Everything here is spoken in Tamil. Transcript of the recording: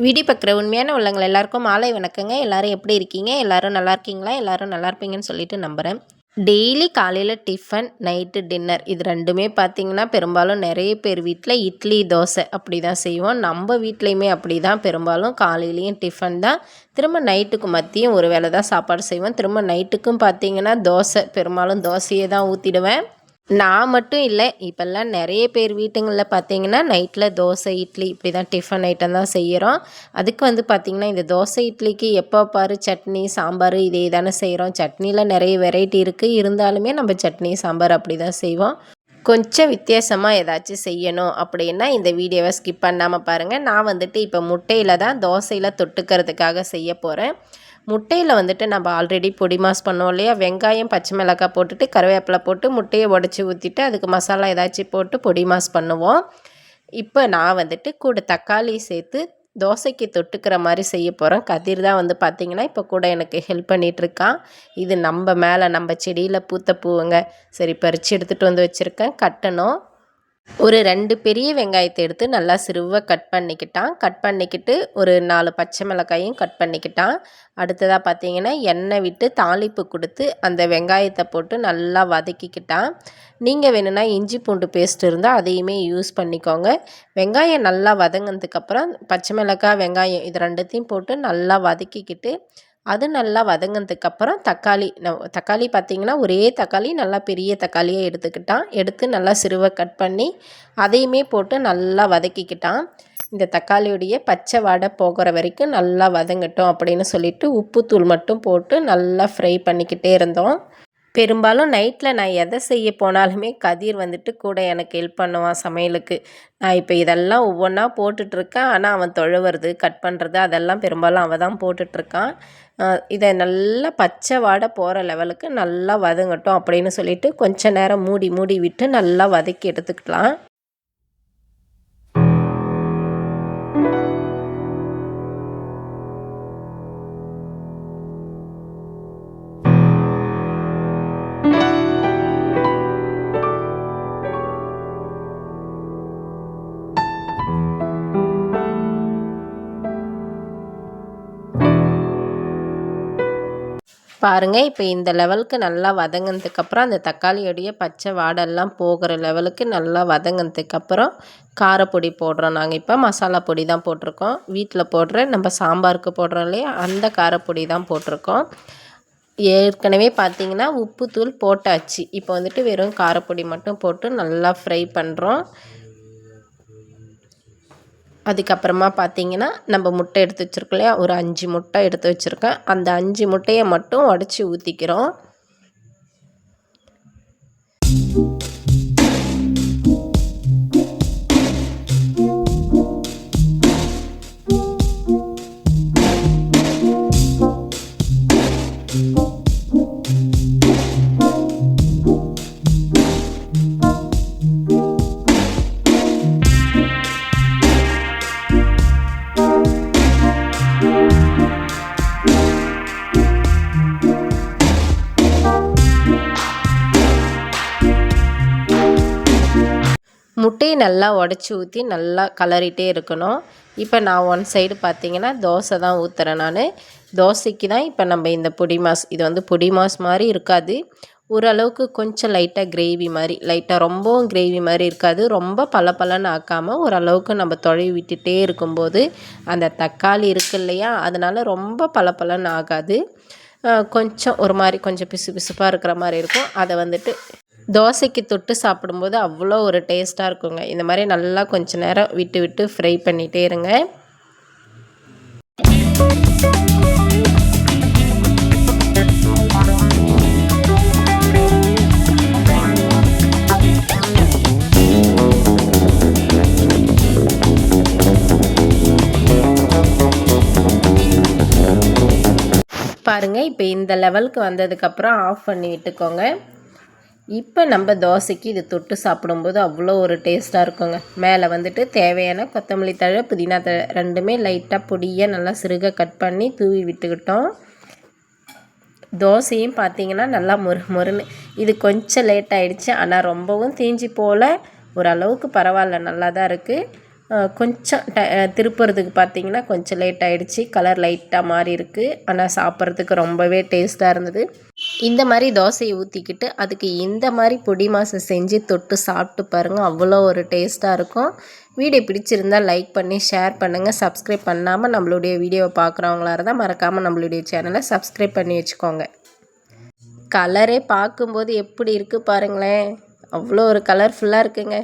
வீடியோ பார்க்குற உண்மையான உள்ளவங்க எல்லாருக்கும் மாலை வணக்கங்க. எல்லாரும் எப்படி இருக்கீங்க? எல்லாரும் நல்லா இருக்கீங்களா? எல்லாரும் நல்லா இருப்பீங்கன்னு சொல்லிட்டு நம்புகிறேன். டெய்லி காலையில் டிஃபன், நைட்டு டின்னர் இது ரெண்டுமே பார்த்திங்கன்னா பெரும்பாலும் நிறைய பேர் வீட்டில் இட்லி, தோசை அப்படி தான் செய்வோம். நம்ம வீட்லேயுமே அப்படி தான். பெரும்பாலும் காலையிலையும் டிஃபன் தான், திரும்ப நைட்டுக்கு மதியம் ஒரு வேளை தான் சாப்பாடு செய்வோம். திரும்ப நைட்டுக்கும் பார்த்திங்கன்னா தோசை, பெரும்பாலும் தோசையே தான் ஊற்றிடுவேன். நான் மட்டும் இல்லை, இப்போல்லாம் நிறைய பேர் வீட்டுங்களில் பார்த்தீங்கன்னா நைட்டில் தோசை, இட்லி இப்படி தான் டிஃபன் ஐட்டம் தான் செய்கிறோம். அதுக்கு பார்த்திங்கன்னா இந்த தோசை, இட்லிக்கு எப்போ பாரு சட்னி, சாம்பார் இதே தானே செய்கிறோம். சட்னியில் நிறைய வெரைட்டி இருக்குது, இருந்தாலுமே நம்ம சட்னி, சாம்பார் அப்படி தான் செய்வோம். கொஞ்சம் வித்தியாசமாக ஏதாச்சும் செய்யணும் அப்படின்னா இந்த வீடியோவை ஸ்கிப் பண்ணாமல் பாருங்கள். நான் இப்போ முட்டையில் தான் தோசையில் தொட்டுக்கிறதுக்காக செய்ய போகிறேன். முட்டையில் நம்ம ஆல்ரெடி பொடி மாஸ் பண்ணுவோம் இல்லையா, வெங்காயம், பச்சை மிளகாய் போட்டுட்டு கருவேப்பிலை போட்டு முட்டையை உடச்சி ஊற்றிட்டு அதுக்கு மசாலா ஏதாச்சும் போட்டு பொடி மாஸ் பண்ணுவோம். இப்போ நான் கூட தக்காளி சேர்த்து தோசைக்கு தொட்டுக்கிற மாதிரி செய்ய போகிறேன். கதிர் தான் பார்த்திங்கன்னா இப்போ கூட எனக்கு ஹெல்ப் பண்ணிகிட்ருக்கான். இது நம்ம செடியில் பூத்த பூவுங்க. சரி, பறித்து எடுத்துகிட்டு வச்சுருக்கேன். கட்டணும். ஒரு 2 பெரிய வெங்காயத்தை எடுத்து நல்லா சிறுவாக கட் பண்ணிக்கிட்டு ஒரு 4 பச்சை மிளகாயும் கட் பண்ணிக்கிட்டான். அடுத்ததாக பார்த்தீங்கன்னா எண்ணெய் விட்டு தாளிப்பு கொடுத்து அந்த வெங்காயத்தை போட்டு நல்லா வதக்கிக்கிட்டான். நீங்கள் வேணும்னா இஞ்சி பூண்டு பேஸ்ட் இருந்தால் அதையுமே யூஸ் பண்ணிக்கோங்க. வெங்காயம் நல்லா வதங்கினதுக்கப்புறம் பச்சை மிளகாய், வெங்காயம் இது ரெண்டுத்தையும் போட்டு நல்லா வதக்கிக்கிட்டு அது நல்லா வதங்கினதுக்கப்புறம் தக்காளி பார்த்திங்கன்னா ஒரே தக்காளி நல்லா பெரிய தக்காளியாக எடுத்து நல்லா சிறுவாக கட் பண்ணி அதையுமே போட்டு நல்லா வதக்கிக்கிட்டான். இந்த தக்காளியுடைய பச்சை வாடை போகிற வரைக்கும் நல்லா வதங்கட்டும் அப்படின்னு சொல்லிட்டு உப்புத்தூள் மட்டும் போட்டு நல்லா ஃப்ரை பண்ணிக்கிட்டே இருந்தோம். பெரும்பாலும் நைட்டில் நான் எதை செய்ய போனாலுமே கதிர் கூட எனக்கு ஹெல்ப் பண்ணுவான் சமையலுக்கு. நான் இப்போ இதெல்லாம் ஒவ்வொன்றா போட்டுட்ருக்கேன். ஆனால் அவன் தொழுவுறது, கட் பண்ணுறது அதெல்லாம் பெரும்பாலும் அவன் தான் போட்டுட்ருக்கான். இதை நல்லா பச்சை வாடை போகிற லெவலுக்கு நல்லா வதங்கட்டும் அப்படின்னு சொல்லிட்டு கொஞ்சம் நேரம் மூடி விட்டு நல்லா வதக்கி எடுத்துக்கலாம். பாருங்கள், இப்போ இந்த லெவலுக்கு நல்லா வதங்கினதுக்கப்புறம் அந்த தக்காளியோடைய பச்சை வாடெல்லாம் போகிற லெவலுக்கு நல்லா வதங்கினதுக்கப்புறம் காரப்பொடி போடுறோம். நாங்கள் இப்போ மசாலா பொடி தான் போட்டிருக்கோம். வீட்டில் போடுற நம்ம சாம்பாருக்கு போடுறோம் இல்லையா, அந்த காரப்பொடி தான் போட்டிருக்கோம். ஏற்கனவே பார்த்திங்கன்னா உப்புத்தூள் போட்டாச்சு. இப்போ வெறும் காரப்பொடி மட்டும் போட்டு நல்லா ஃப்ரை பண்ணுறோம். அதுக்கப்புறமா பார்த்திங்கன்னா நம்ம முட்டை எடுத்து வச்சுருக்கோம் இல்லையா, ஒரு 5 முட்டை எடுத்து வச்சுருக்கேன். அந்த 5 முட்டையை மட்டும் உடச்சி ஊற்றிக்கிறோம். முட்டையை நல்லா உடச்சி ஊற்றி நல்லா கலரிட்டே இருக்கணும். இப்போ நான் ஒன் சைடு பார்த்திங்கன்னா தோசை தான் ஊற்றுறேன். நான் தோசைக்கு தான் இப்போ நம்ம இந்த பொடி மாஸ், இது பொடி மாஸ் மாதிரி இருக்காது. ஓரளவுக்கு கொஞ்சம் லைட்டாக கிரேவி மாதிரி, ரொம்பவும் கிரேவி மாதிரி இருக்காது. ரொம்ப பலன்னு ஆக்காமல் ஓரளவுக்கு நம்ம தொலைவி விட்டுட்டே இருக்கும்போது அந்த தக்காளி இருக்கு இல்லையா, அதனால் ரொம்ப பலன்னு ஆகாது. கொஞ்சம் ஒரு மாதிரி கொஞ்சம் பிசு பிசுப்பாக இருக்கிற மாதிரி இருக்கும். அதை தோசைக்கு தொட்டு சாப்பிடும்போது அவ்வளோ ஒரு டேஸ்ட்டாக இருக்குங்க. இந்த மாதிரி நல்லா கொஞ்சம் நேரம் விட்டு ஃப்ரை பண்ணிகிட்டே இருங்க. பாருங்கள், இப்போ இந்த லெவலுக்கு வந்ததுக்கப்புறம் ஆஃப் பண்ணி விட்டுக்கோங்க. இப்போ நம்ம தோசைக்கு இது தொட்டு சாப்பிடும்போது அவ்வளோ ஒரு டேஸ்ட்டாக இருக்குங்க. மேலே தேவையான கொத்தமல்லி தழை, புதினா தழை ரெண்டுமே லைட்டாக பொடியாக நல்லா சிறுக கட் பண்ணி தூவி விட்டுக்கிட்டோம். தோசையும் பார்த்திங்கன்னா நல்லா மொறுன்னு. இது கொஞ்சம் லேட் ஆகிடுச்சு, ஆனால் ரொம்பவும் தீஞ்சி போல், ஓரளவுக்கு பரவாயில்ல, நல்லா தான் இருக்குது. கொஞ்சம் திருப்புறதுக்கு பார்த்திங்கன்னா கொஞ்சம் லேட் ஆகிடுச்சி. கலர் லைட்டாக மாறி இருக்குது. ஆனால் சாப்பிட்றதுக்கு ரொம்பவே டேஸ்ட்டாக இருந்தது. இந்த மாதிரி தோசையை ஊற்றிக்கிட்டு அதுக்கு இந்த மாதிரி பொடி மாசை செஞ்சு தொட்டு சாப்பிட்டு பாருங்கள், அவ்வளோ ஒரு டேஸ்ட்டாக இருக்கும். வீடியோ பிடிச்சிருந்தால் லைக் பண்ணி ஷேர் பண்ணுங்கள். சப்ஸ்கிரைப் பண்ணாமல் நம்மளுடைய வீடியோவை பார்க்குறவங்களா இருந்தால் மறக்காமல் நம்மளுடைய சேனலை சப்ஸ்கிரைப் பண்ணி வச்சுக்கோங்க. கலரே பார்க்கும்போது எப்படி இருக்குது பாருங்களேன், அவ்வளோ ஒரு கலர்ஃபுல்லாக இருக்குங்க.